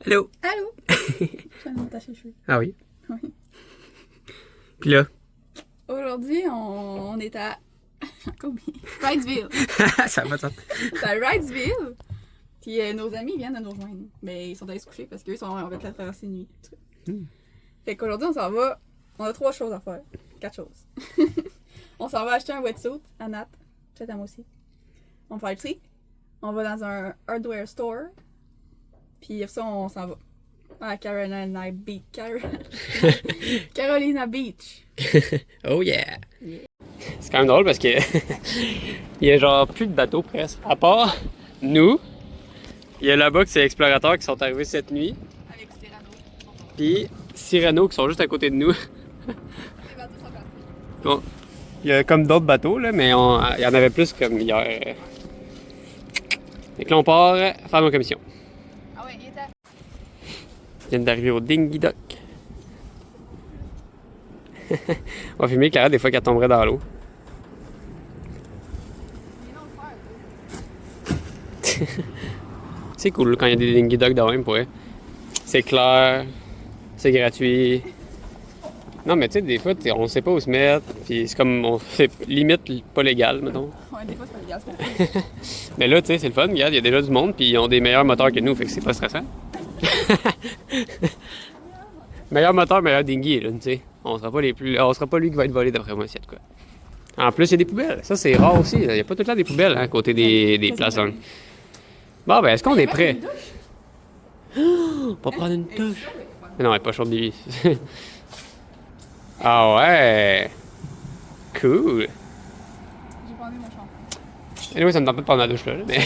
Allô? Allô? Je viens de m'attacher les cheveux. Ah oui? Oui. Puis là? Aujourd'hui, on est à... Combien? Wrightsville. Ça va, ça. C'est à Wrightsville. Puis nos amis viennent de nous rejoindre. Mais ils sont allés se coucher parce qu'eux ont fait la traversée de nuit. Fait qu'aujourd'hui, on s'en va. On a 3 choses à faire. 4 choses. On s'en va acheter un wetsuit à Nat. Peut-être à moi aussi. On va faire le tri. On va dans un hardware store. Puis après ça, on s'en va à Carolina Beach. Carolina Beach. Oh yeah! C'est quand même drôle parce que il y a genre plus de bateaux presque. À part nous, il y a là-bas que c'est Explorateurs qui sont arrivés cette nuit. Avec Cyrano. Puis Cyrano qui sont juste à côté de nous. Les bateaux sont partis. Bon, il y a comme d'autres bateaux là, mais il y en avait plus comme hier. Fait que là on part faire nos commissions. Ah ouais, il était. On vient d'arriver au Dingy Dock. On va filmer Clara des fois qu'elle tomberait dans l'eau. C'est cool quand il y a des Dingy Dock de même pour elle. C'est clair, c'est gratuit. Non mais tu sais, des fois on sait pas où se mettre, puis c'est comme, c'est limite pas légal, mettons. Ouais, des fois c'est pas légal, c'est pas. Mais là, tu sais, c'est le fun, regarde, il y a déjà du monde, puis ils ont des meilleurs moteurs que nous, fait que c'est pas stressant. Meilleur moteur, meilleur dinghy, là, tu sais. On sera pas lui qui va être volé d'après moi, c'est quoi. En plus, il y a des poubelles. Ça, c'est rare aussi. Il n'y a pas tout le temps des poubelles hein, à côté des places. Hein. Bon, ben, est-ce qu'on est prêt? On va prendre une douche. Mais non, elle est pas chaude, Bibi. Ah ouais! Cool! J'ai pas envie mon champ. Anyway, ça me tente pas de prendre la douche là, mais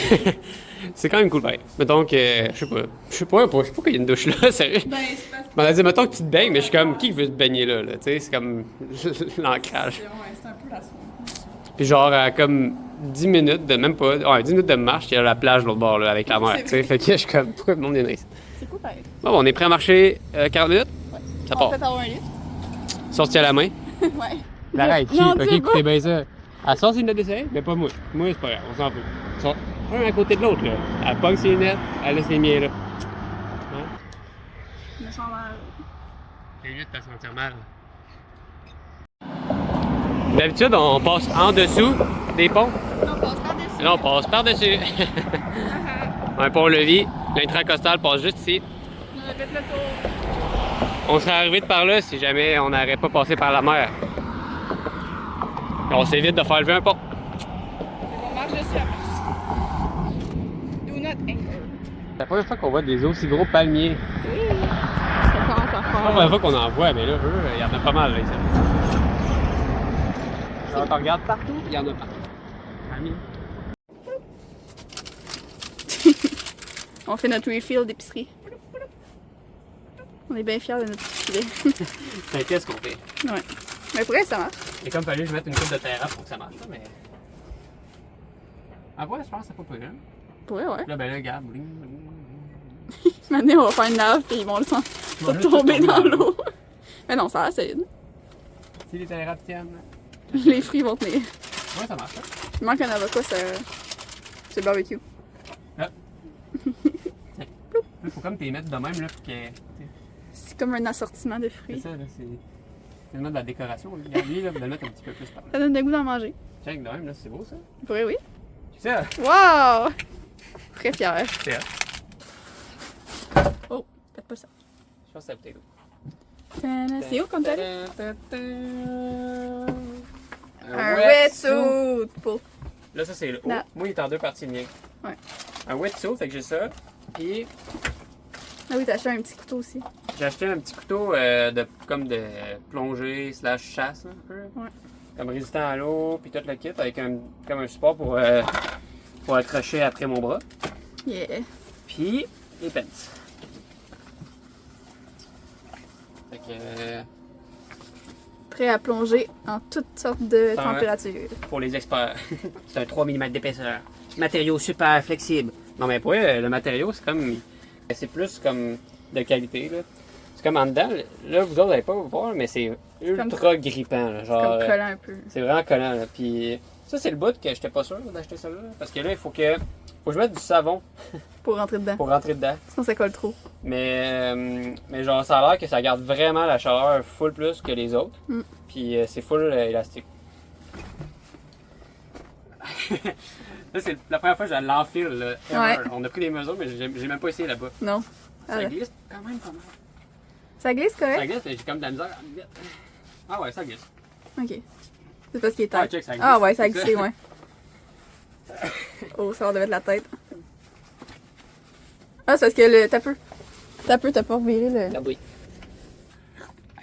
c'est quand même cool, pareil. Mettons que, je sais pas qu'il y a une douche là, sérieux. Ben, c'est pas. On a dit, mettons que tu te baignes, mais je suis comme, qui veut se baigner là, tu sais, c'est comme l'ancrage. C'est un peu la soirée. Puis genre, à comme 10 minutes de, même pas, ouais, 10 minutes de marche, il y a la plage de l'autre bord, là, avec la mer, tu sais. Fait que je suis comme, pourquoi le monde vient ici? C'est cool pareil. Bon, on est prêt à marcher 40 minutes? Ouais. Ça On part. va peut-être avoir un lift. Sorti à la main. Ouais. L'arrête, cheap, Non, ok, tu sais écoutez bien ça. Elle sort ses lunettes de soleil, mais pas moi. Moi, c'est pas grave, on s'en fout. Ils sont un à côté de l'autre, là. Elle pogne ses lunettes, elle laisse les miens, là. Hein? Je me sens mal. Évite de te sentir mal. D'habitude, on passe en dessous des ponts. On passe par-dessus. Là, on passe par-dessus. Un pont-levis, l'intracostal passe juste ici. On a fait le tour. On serait arrivé de par là si jamais on n'aurait pas passé par la mer. On s'évite de faire lever un pont. On marche dessus après. Do not anchor. C'est la première fois qu'on voit des aussi gros palmiers. Oui. Ça commence à C'est la faire. première fois qu'on en voit, mais là, il y en a pas mal, là, ici. Genre, on regarde partout, il y en a partout. Palmiers. On fait notre refill d'épicerie. On est bien fiers de notre épicerie. C'est un test qu'on fait. Ouais. Mais pour elle, ça marche. Il a comme fallu que je mette une coupe de terrain pour que ça marche, là, mais. Ah ouais, je pense que c'est pas peu, hein. Pour elle, ouais. Là, ben là, regarde. Bling, bling, bling. Maintenant, on va faire une lave et ils vont le temps Bon, de juste tomber tomber dans dans l'eau. Mais non, ça va, c'est vide. Si les terrains tiennent. Les fruits vont tenir. Ouais, ça marche, hein. Il manque un avocat, c'est le barbecue. Il faut comme t'es mettre de même, là, pour que. C'est comme un assortiment de C'est fruits. ça, là, c'est tellement de la décoration. Regarde, lui, là, vous le mettre un petit peu plus par là. Ça donne le goût d'en manger. Tiens, de même, là, c'est beau, ça. Pour elle, oui. C'est ça. Wow! Très fière. C'est ça. Oh, faites pas ça. Je pense que c'est peut-être C'est où comme t'as dit? Un wetsuit. wetsuit pour... Là, ça, c'est le haut. Là. Moi, il est en deux parties, le mien. Ouais. Un wetsuit, fait que j'ai ça. Puis, Ah oui, t'as acheté un petit couteau aussi. j'ai acheté un petit couteau comme de plongée / chasse, là, un peu. Ouais. Comme résistant à l'eau, puis tout le kit, avec comme un support pour accrocher après mon bras. Yeah. Puis, les pants. Fait que, Prêt à plonger en toutes sortes de Ah ouais. températures. pour les experts, c'est un 3 mm d'épaisseur. Matériau super flexible. Non, mais pour le matériau, c'est comme. C'est plus comme de qualité, là. C'est comme en dedans, là, vous autres, vous n'allez pas voir, mais c'est ultra grippant, là. Genre, Comme collant un peu. c'est vraiment collant, là. Puis, Ça, c'est le bout que j'étais pas sûr d'acheter ça là. Parce que là, il faut que je mette du savon Pour rentrer dedans. pour rentrer dedans. Sinon, ça colle trop. Mais genre, ça a l'air que ça garde vraiment la chaleur full plus que les autres. Mm. Puis c'est full élastique. Là, c'est la première fois que je l'enfile. Là, Ouais. On a pris des mesures, mais j'ai même pas essayé là-bas. Non. Ça Ah, glisse quand même pas mal. ça glisse, Ça correct? glisse, mais j'ai comme de la misère à me mettre. Ah ouais, ça glisse. Ok. C'est parce qu'il est Ah, tête. check, ça glisse. Ah ouais, ça a glissé, ouais. Oh, ça va de mettre la tête. Ah, c'est parce que le. T'as pas reviré le. Ah oui.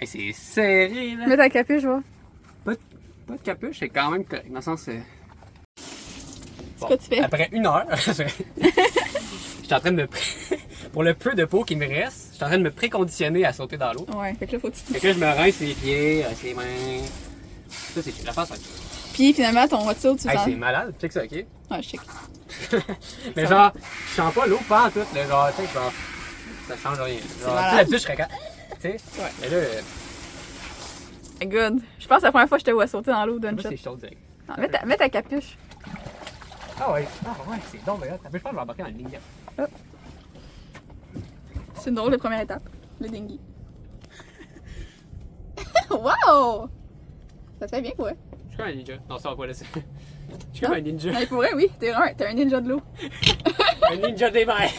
Hey, c'est serré là. Mets ta capuche, je vois. Pas de capuche, c'est quand même correct. Dans le sens, c'est. C'est quoi tu fais? Après 1 heure, je suis en train de me. Pour le peu de peau qui me reste, je suis en train de me préconditionner à sauter dans l'eau. Ouais, fait que là, faut que tu te. Fait que là, je me rince les pieds, les mains. Ça, c'est la face. Puis finalement, ton hot tu Hey, sens. c'est malade, check ça, ok? Ouais, je sais. Mais genre, je sens pas l'eau pas en tout, là, genre, tu sais, genre, ça change rien. Genre, malade. d'habitude, je serais quand. Tu sais? Ouais. Mais là, Good. Je pense que c'est la première fois que je te vois sauter dans l'eau d'un moi, shot. c'est chaud direct. Non, mets ta capuche. Ah ouais, c'est donc, mais là, je pense que je vais embarquer dans le ligne. C'est une drôle de première étape. Le dinghy. Wow! Ça te fait bien, quoi. Je suis comme un ninja. Non, ça va pas laisser. Je suis comme un ninja. Mais pour vrai, oui, t'es un ninja de l'eau. Un ninja des mers.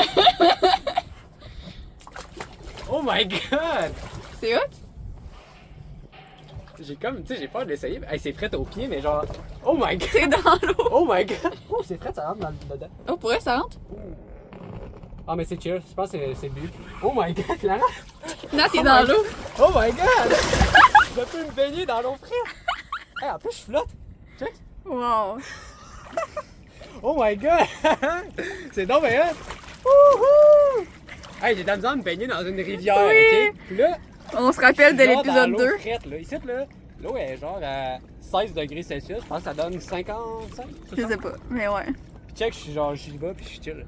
Oh my god! C'est hot? J'ai comme, tu sais, j'ai peur de l'essayer. Hey, c'est frais au pied, mais genre. Oh my god! T'es dans l'eau. Oh my god! Oh, c'est frais, ça rentre dedans. Oh, pour vrai, ça rentre? Ah, mais c'est chill, je pense que c'est le but. Oh my god, Clara! Là, t'es dans l'eau. Oh my god! Je peux me baigner dans l'eau fraîche! Hey, en plus, je flotte! Check! Wow. Oh my god! C'est donc bien hot! Wouhou! Hey, j'ai de la misère à me baigner dans une rivière, Oui. ok? Puis là, On se rappelle de je suis genre dans l'épisode l'eau 2. frette, là. Ici, là, l'eau est genre à 16 degrés Celsius. Je pense que ça donne 55. Je sais pas, mais ouais. Puis check, je suis genre, j'y vais, puis je suis chill.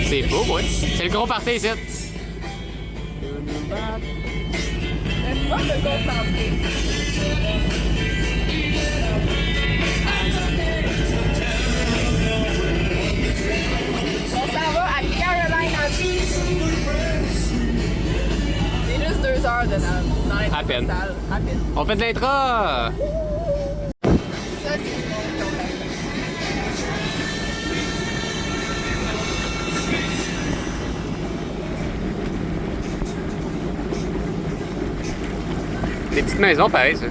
C'est beau, ouais. C'est le gros party ici. Laisse-moi me concentrer. On s'en va à Carolina Beach. C'est juste 2 heures dans les À peine. salles. À peine. On fait de l'intra! Ça, c'est du monde qui ont de la- Des petites maisons, pareil, ça.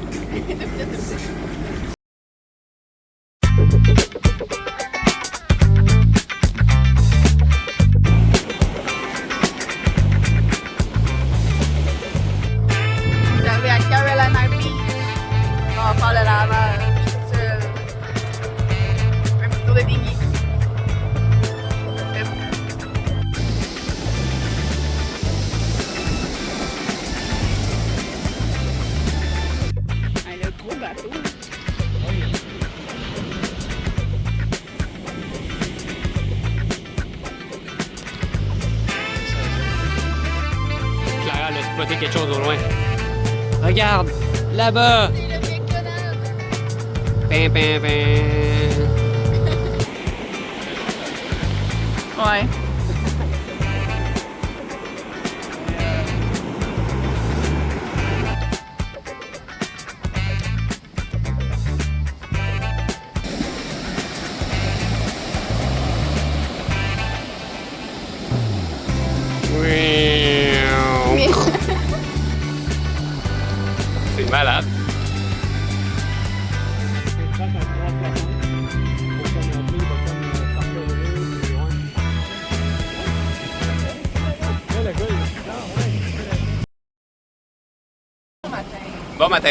On est arrivé à Carolina Beach. On va faire le lavage. Un petit tour de dinghy. Le gros bateau. Clara a spoté quelque chose au loin. Regarde, là-bas! C'est le McDonald's. Pin, pin, pin. Ouais. Oui. C'est malade. Bon matin.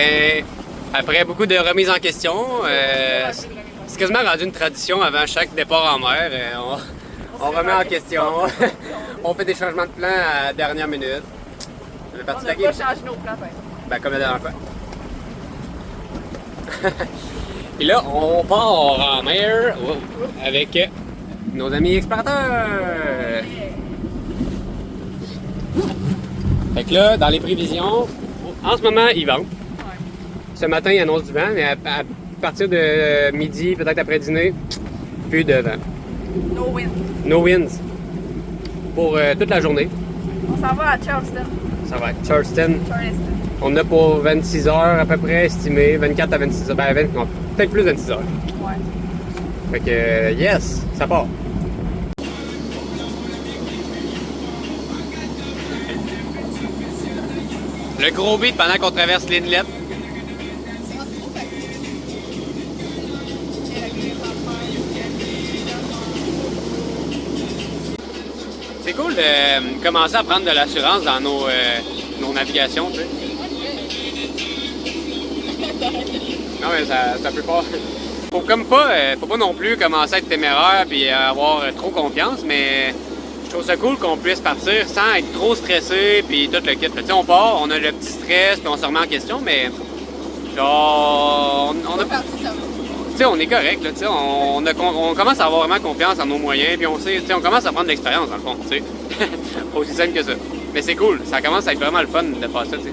Après beaucoup de remises en question, c'est quasiment rendu une tradition avant chaque départ en mer. On remet en question. On fait des changements de plan à la dernière minute. Ça fait partie On de la n'a game. pas changé nos plans, ben. Ben, comme la dernière fois. Et là, on part en mer avec nos amis explorateurs. Fait que là, dans les prévisions, en ce moment, ils vendent. Ouais. Ce matin, ils annoncent du vent, mais à partir de midi, peut-être après dîner, plus de vent. No wind. No winds. Pour toute la journée. On s'en va à Charleston. Ça va être Charleston. Charleston. On a pour 26 heures à peu près estimé, 24 à 26 heures. Ben, non, peut-être plus de 26 heures. Ouais. Fait que, yes, ça part. Le gros beat pendant qu'on traverse l'Inlet. C'est cool de commencer à prendre de l'assurance dans nos navigations, tu sais. Non, mais ça peut pas. Faut pas non plus commencer à être téméraire et avoir trop confiance, mais je trouve ça cool qu'on puisse partir sans être trop stressé puis tout le kit. Tu sais, on part, on a le petit stress puis on se remet en question, mais genre, on a Parti, ça va. tu sais, on est correct, là, tu sais, on commence à avoir vraiment confiance en nos moyens, puis on sait, tu sais, on commence à prendre de l'expérience, dans le fond, tu sais. Aussi simple que ça. Mais c'est cool, ça commence à être vraiment le fun de faire ça, tu sais.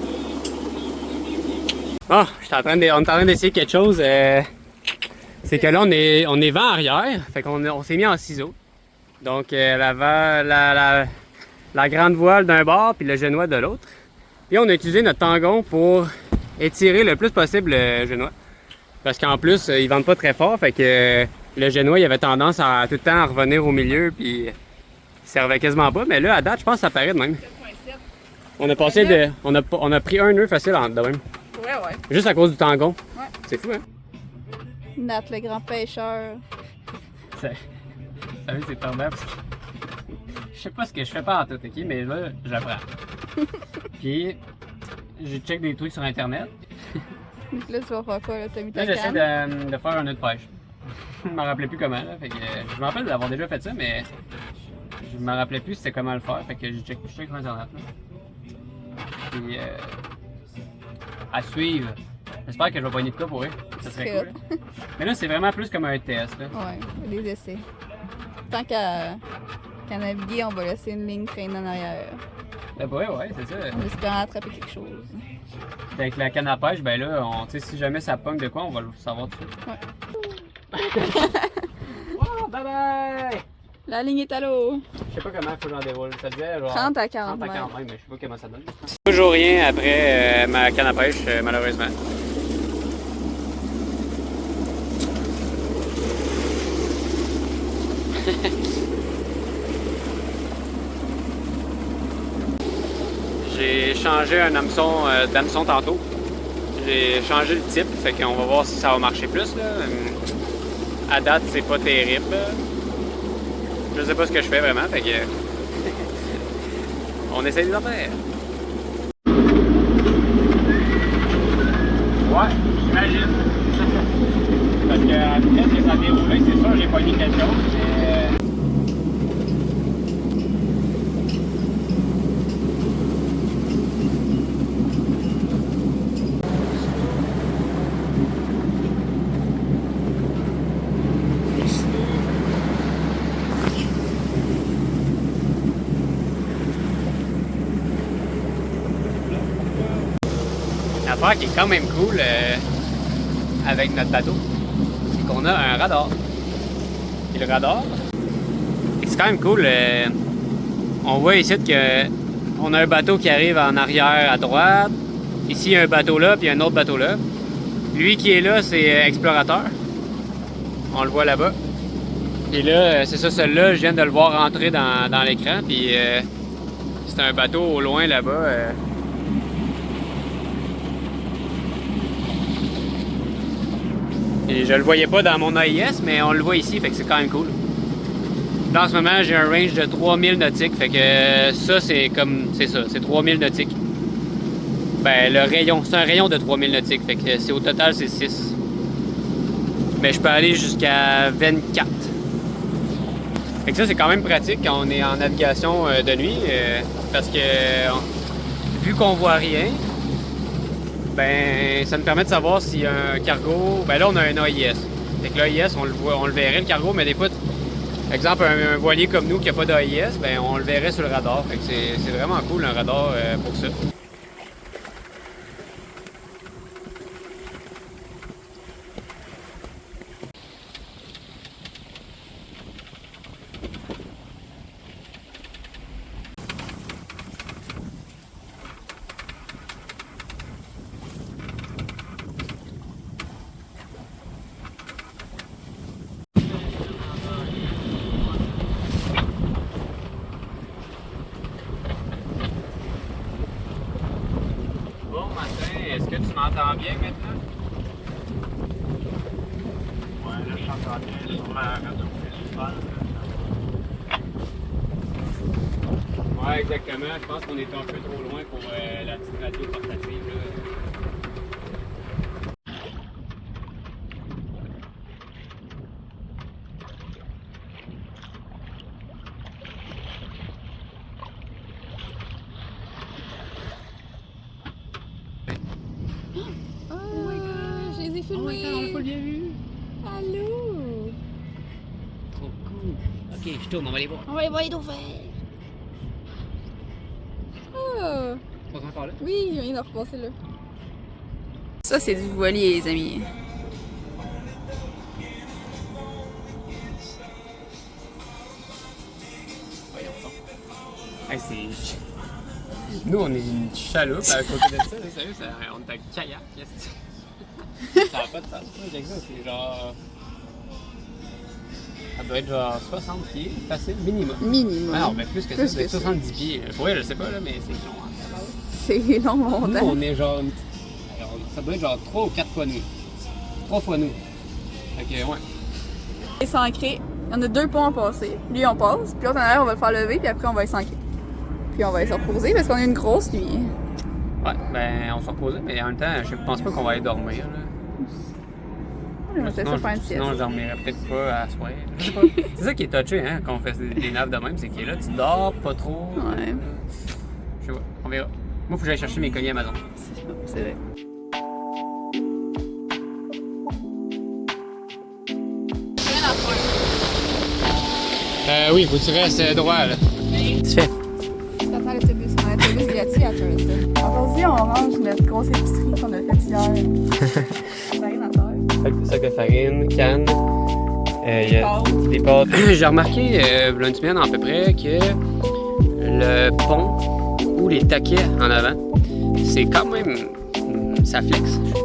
Ah, on est en train d'essayer quelque chose, c'est que là, on est vent arrière, fait qu'on s'est mis en ciseaux. Donc, la grande voile d'un bord, puis le génois de l'autre. Puis on a utilisé notre tangon pour étirer le plus possible le génois. Parce qu'en plus, ils vendent pas très fort, fait que le génois, il avait tendance à tout le temps à revenir au milieu, puis il servait quasiment pas. Mais là, à date, je pense que ça paraît de même. 7.7. On a passé de... On a pris un nœud facile de même. Ouais, ouais. Juste à cause du tangon. Ouais. C'est fou, hein? Nat, le grand pêcheur. Vous savez, c'est tombant parce que... Je sais pas ce que je fais pas en tout, ok? Mais là, j'apprends. Puis, je check des trucs sur Internet. Donc là, tu vas faire quoi, là? T'as mis ta Là, j'essaie canne? de faire un nœud de pêche. Je me rappelais plus comment, là. Fait que, je me rappelle d'avoir déjà fait ça, mais je me rappelais plus c'était comment le faire. Fait que je check sur Internet, là. Puis, à suivre. J'espère que je vais pogner de quoi pour eux. Ça serait cool. Hein? Mais là, c'est vraiment plus comme un test, là. Ouais, des essais. Tant qu'à naviguer, on va laisser une ligne traîner en arrière. Ça pourrait, ouais, c'est ça. En espérant attraper quelque chose. Avec la canne à pêche, ben là, si jamais ça pogne de quoi, on va le savoir tout de suite. Ouais. Wow, bye bye! La ligne est à l'eau. Je sais pas comment il faut que j'en déroule. Ça disait genre 30 à 40 30 à 40 mètres. mètres, mais je sais pas comment ça donne. Toujours rien après ma canne à pêche, malheureusement. J'ai changé un hameçon d'hameçon tantôt. J'ai changé le type, fait qu'on va voir si ça va marcher plus, là. À date, c'est pas terrible. Je sais pas ce que je fais vraiment, fait que... On essaie des affaires. Ouais, j'imagine. Parce que à la vitesse que ça a déroulé, c'est sûr j'ai pogné quelque chose, mais... L'affaire qui est quand même cool avec notre bateau, c'est qu'on a un radar. Et le radar, c'est quand même cool. On voit ici qu'on a un bateau qui arrive en arrière à droite. Ici, il y a un bateau là, puis un autre bateau là. Lui qui est là, c'est explorateur. On le voit là-bas. Et là, c'est ça, celui-là, je viens de le voir rentrer dans l'écran. Puis c'est un bateau au loin là-bas. Et je le voyais pas dans mon AIS, mais on le voit ici, fait que c'est quand même cool. Là, en ce moment, j'ai un range de 3000 nautiques, fait que ça, c'est ça, c'est 3000 nautiques. Ben, le rayon, c'est un rayon de 3000 nautiques, fait que c'est au total, c'est 6. Mais je peux aller jusqu'à 24. Fait que ça, c'est quand même pratique quand on est en navigation de nuit, parce que vu qu'on voit rien, ben ça nous permet de savoir s'il y a un cargo. Ben là, on a un AIS. Fait que l'AIS, on le verrait, le cargo, mais des fois, Exemple, un voilier comme nous qui n'a pas d'AIS, ben on le verrait sur le radar. Fait que c'est vraiment cool un radar pour ça. Bon matin, est-ce que tu m'entends bien maintenant? Ouais, là, je t'entends bien sur ma radio principale. Ouais, exactement. Je pense qu'on est un peu trop loin pour la petite radio portative. Là. Je les ai filmés. On l'a bien vu. Allô? Trop cool. Ok, je tourne, on va les voir. On va les voir les dauphins. Ah! On s'en encore là? Oui, il vient de repasser là. Ça, c'est du voilier, les amis. Hey, c'est... Nous, on est une chaloupe à côté de ça. Là, sérieux, on est un kayak. Ça n'a pas de sens. C'est genre... Ça doit être genre 60 pieds, facile, minimum. Minimum. Ah non, mais plus que ça, Plus ça doit être que ça. 70 pieds. Pour vrai, je sais pas, là, mais c'est long. Hein. C'est long, Nous, longtemps. on est genre... Alors, ça doit être genre 3 ou 4 fois nous. 3 fois nous. Fait que, ouais. Il est s'ancré. Il y en a 2 ponts à passer. Lui, on passe. Puis l'autre en arrière, on va le faire lever. Puis après, on va s'ancrer. Puis on va se reposer parce qu'on a une grosse nuit. Ouais, ben, on s'est reposé, mais en même temps, je pense pas qu'on va aller dormir, là. On va essayer de faire une sieste. Sinon, je dormirais peut-être pas à soir. Je sais pas. C'est ça qui est touché, hein, quand on fait des naves de même, c'est que là, tu dors pas trop. Ouais. Je sais pas, on verra. Moi, faut que j'aille chercher mes colis Amazon. C'est vrai. Oui, faut que tu restes droit, là. Tu fais. T'attends l'autobus. On a l'autobus gratuit à Charleston. Aujourd'hui, on range notre grosse épicerie qu'on a faite hier. Farine à terre. Sac de farine, canne. Il y a des pâtes. J'ai remarqué, il y a une semaine à peu près, que le pont ou les taquets en avant, c'est quand même. Ça flex, je